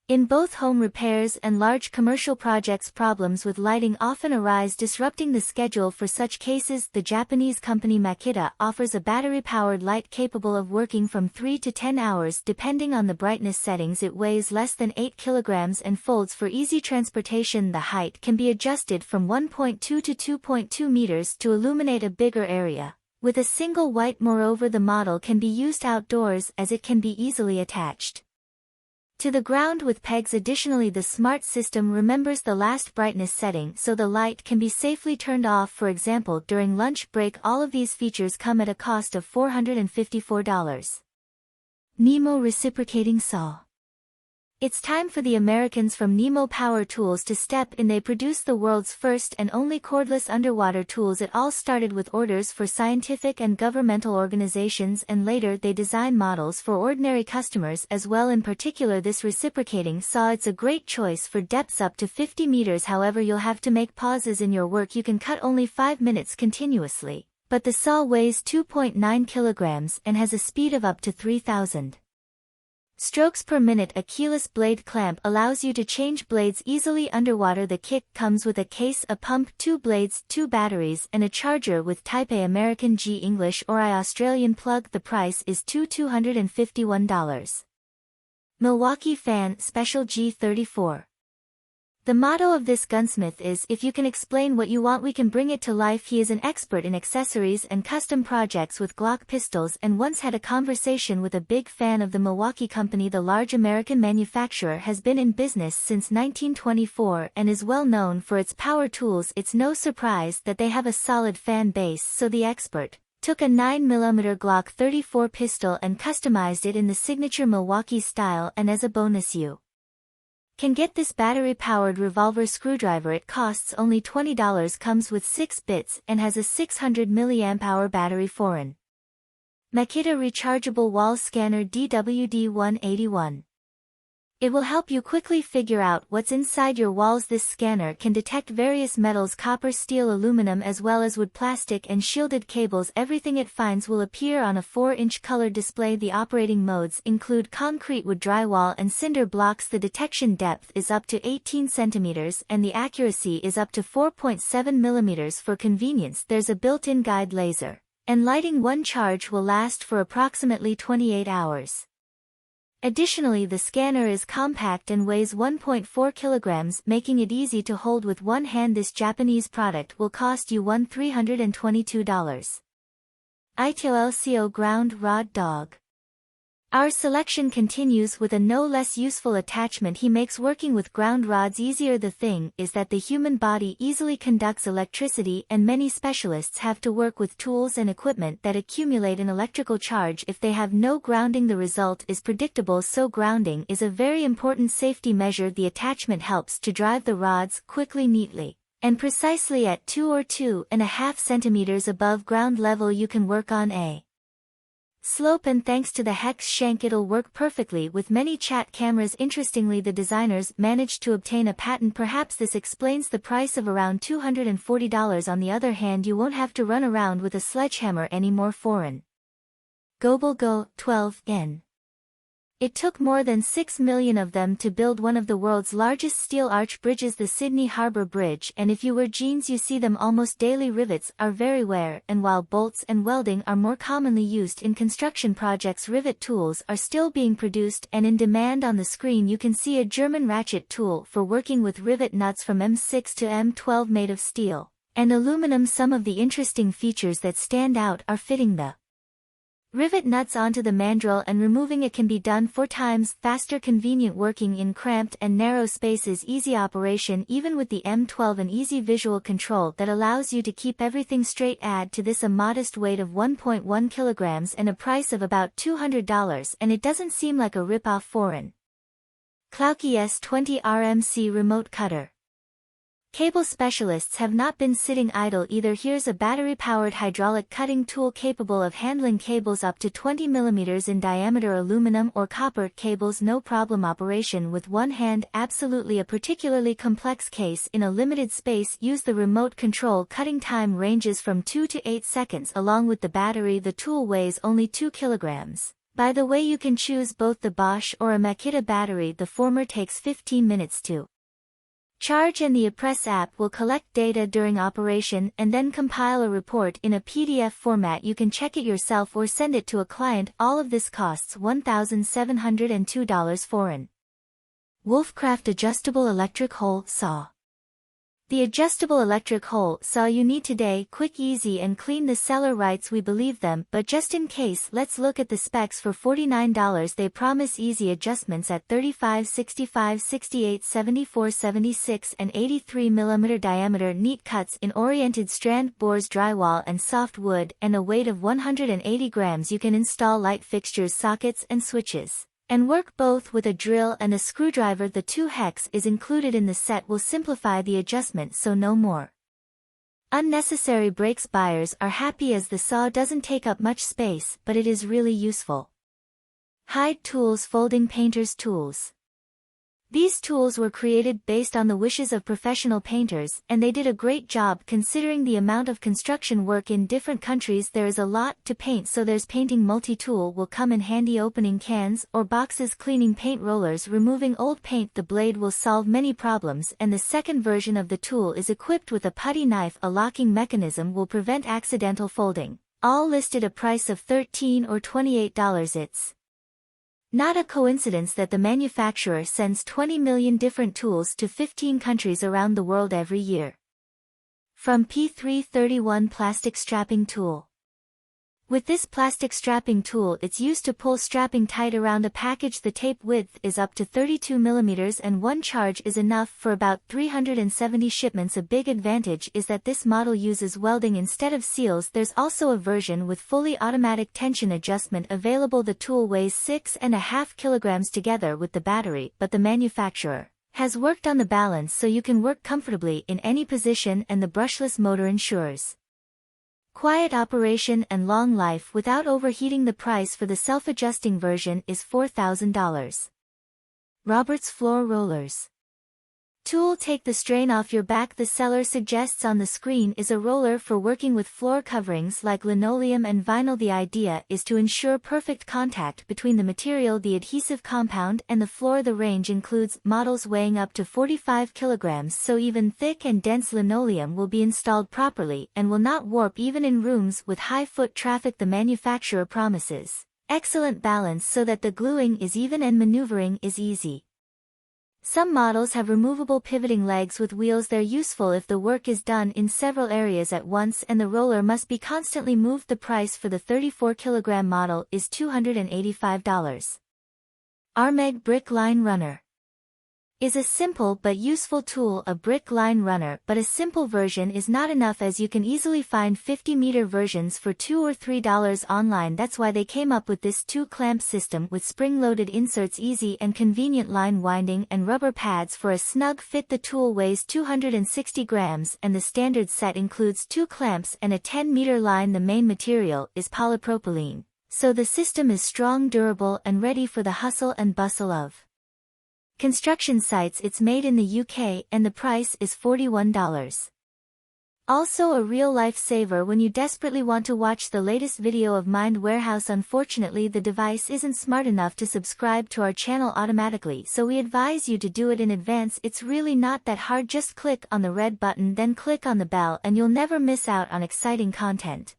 In both home repairs and large commercial projects, problems with lighting often arise, disrupting the schedule. For such cases, the Japanese company Makita offers a battery-powered light capable of working from 3 to 10 hours depending on the brightness settings. It weighs less than 8 kilograms and folds for easy transportation. The height can be adjusted from 1.2 to 2.2 meters to illuminate a bigger area, with a single light. Moreover, the model can be used outdoors as it can be easily attached to the ground with pegs. Additionally, the smart system remembers the last brightness setting so the light can be safely turned off, for example during lunch break. All of these features come at a cost of $454. Nemo reciprocating saw. It's time for the Americans from Nemo Power Tools to step in. They produce the world's first and only cordless underwater tools. It all started with orders for scientific and governmental organizations, and later they design models for ordinary customers as well. In particular, this reciprocating saw, it's a great choice for depths up to 50 meters. However, you'll have to make pauses in your work. You can cut only 5 minutes continuously, but the saw weighs 2.9 kilograms and has a speed of up to 3,000 strokes per minute. A keyless blade clamp allows you to change blades easily underwater. The kit comes with a case, a pump, 2 blades, 2 batteries, and a charger with Type A American G English or I Australian plug. The price is $251. Milwaukee Fan Special G34. The motto of this gunsmith is, if you can explain what you want, we can bring it to life. He is an expert in accessories and custom projects with Glock pistols, and once had a conversation with a big fan of the Milwaukee company. The large American manufacturer has been in business since 1924 and is well known for its power tools. It's no surprise that they have a solid fan base, so the expert took a 9mm Glock 34 pistol and customized it in the signature Milwaukee style. And as a bonus, you can get this battery-powered revolver screwdriver. It costs only $20, comes with 6 bits, and has a 600 mAh battery. Foreign. Makita Rechargeable Wall Scanner DWD-181. It will help you quickly figure out what's inside your walls. This scanner can detect various metals, copper, steel, aluminum, as well as wood, plastic, and shielded cables. Everything it finds will appear on a 4-inch color display. The operating modes include concrete, wood, drywall, and cinder blocks. The detection depth is up to 18 centimeters and the accuracy is up to 4.7 millimeters. For convenience, there's a built-in guide laser, and lighting. One charge will last for approximately 28 hours. Additionally, the scanner is compact and weighs 1.4 kilograms, making it easy to hold with one hand. This Japanese product will cost you $322. ITOLCO Ground Rod Dog. Our selection continues with a no less useful attachment he makes working with ground rods easier. The thing is that the human body easily conducts electricity, and many specialists have to work with tools and equipment that accumulate an electrical charge if they have no grounding. The result is predictable, so grounding is a very important safety measure. The attachment helps to drive the rods quickly, neatly, and precisely at 2 or 2.5 centimeters above ground level. You can work on a slope, and thanks to the hex shank it'll work perfectly with many chat cameras. Interestingly, the designers managed to obtain a patent. Perhaps this explains the price of around $240. On the other hand, you won't have to run around with a sledgehammer anymore. Foreign. Gobel Go 12N. It took more than 6 million of them to build one of the world's largest steel arch bridges, the Sydney Harbour Bridge, and if you wear jeans you see them almost daily. Rivets are very rare, and while bolts and welding are more commonly used in construction projects, rivet tools are still being produced and in demand. On the screen you can see a German ratchet tool for working with rivet nuts from M6 to M12 made of steel and aluminum. Some of the interesting features that stand out are fitting the rivet nuts onto the mandrel and removing it can be done 4 times faster. Convenient working in cramped and narrow spaces. Easy operation even with the M12 and easy visual control that allows you to keep everything straight. Add to this a modest weight of 1.1 kilograms and a price of about $200, and it doesn't seem like a rip-off. Foreign. Klauke S20 RMC Remote Cutter. Cable specialists have not been sitting idle either. Here's a battery-powered hydraulic cutting tool capable of handling cables up to 20 mm in diameter, aluminum or copper cables. No problem operation with one hand. Absolutely a particularly complex case in a limited space. Use the remote control. Cutting time ranges from 2 to 8 seconds along with the battery. The tool weighs only 2 kilograms, By the way, you can choose both the Bosch or a Makita battery. The former takes 15 minutes to charge, and the Press app will collect data during operation and then compile a report in a PDF format. You can check it yourself or send it to a client. All of this costs $1,702 foreign. Wolfcraft Adjustable Electric Hole Saw. The adjustable electric hole saw you need today, quick, easy and clean. The seller writes, we believe them, but just in case, let's look at the specs. For $49 they promise easy adjustments at 35, 65, 68, 74, 76 and 83 mm diameter, neat cuts in oriented strand bores, drywall and soft wood, and a weight of 180 grams. You can install light fixtures, sockets and switches, and work both with a drill and a screwdriver. The 2 hex is included in the set, will simplify the adjustment, so no more unnecessary breaks. Buyers are happy as the saw doesn't take up much space, but it is really useful. Hide Tools Folding Painter's Tools. These tools were created based on the wishes of professional painters, and they did a great job considering the amount of construction work in different countries. There is a lot to paint, so there's painting. Multi-tool will come in handy, opening cans or boxes, cleaning paint rollers, removing old paint. The blade will solve many problems, and the second version of the tool is equipped with a putty knife. A locking mechanism will prevent accidental folding. All listed a price of $13 or $28. It's not a coincidence that the manufacturer sends 20 million different tools to 15 countries around the world every year. From P331 Plastic Strapping Tool. With this plastic strapping tool, it's used to pull strapping tight around a package. The tape width is up to 32 mm and one charge is enough for about 370 shipments. A big advantage is that this model uses welding instead of seals. There's also a version with fully automatic tension adjustment available. The tool weighs 6.5 kilograms together with the battery, but the manufacturer has worked on the balance so you can work comfortably in any position, and the brushless motor ensures quiet operation and long life without overheating. The price for the self-adjusting version is $4,000. Robert's Floor Rollers Tool. Take the strain off your back. The seller suggests on the screen is a roller for working with floor coverings like linoleum and vinyl. The idea is to ensure perfect contact between the material, the adhesive compound, and the floor. The range includes models weighing up to 45 kilograms, so even thick and dense linoleum will be installed properly and will not warp even in rooms with high foot traffic. The manufacturer promises excellent balance so that the gluing is even and maneuvering is easy. Some models have removable pivoting legs with wheels. They're useful if the work is done in several areas at once, and the roller must be constantly moved. The price for the 34 kilogram model is $285. Armeg Brick Line Runner is a simple but useful tool. A brick line runner, but a simple version is not enough, as you can easily find 50-meter versions for $2 or $3 online. That's why they came up with this 2-clamp system with spring-loaded inserts, easy and convenient line winding, and rubber pads for a snug fit. The tool weighs 260 grams and the standard set includes 2 clamps and a 10-meter line. The main material is polypropylene, so the system is strong, durable and ready for the hustle and bustle of construction sites. It's made in the UK and the price is $41. Also a real lifesaver when you desperately want to watch the latest video of Mind Warehouse. Unfortunately, the device isn't smart enough to subscribe to our channel automatically, so we advise you to do it in advance. It's really not that hard. Just click on the red button, then click on the bell, and you'll never miss out on exciting content.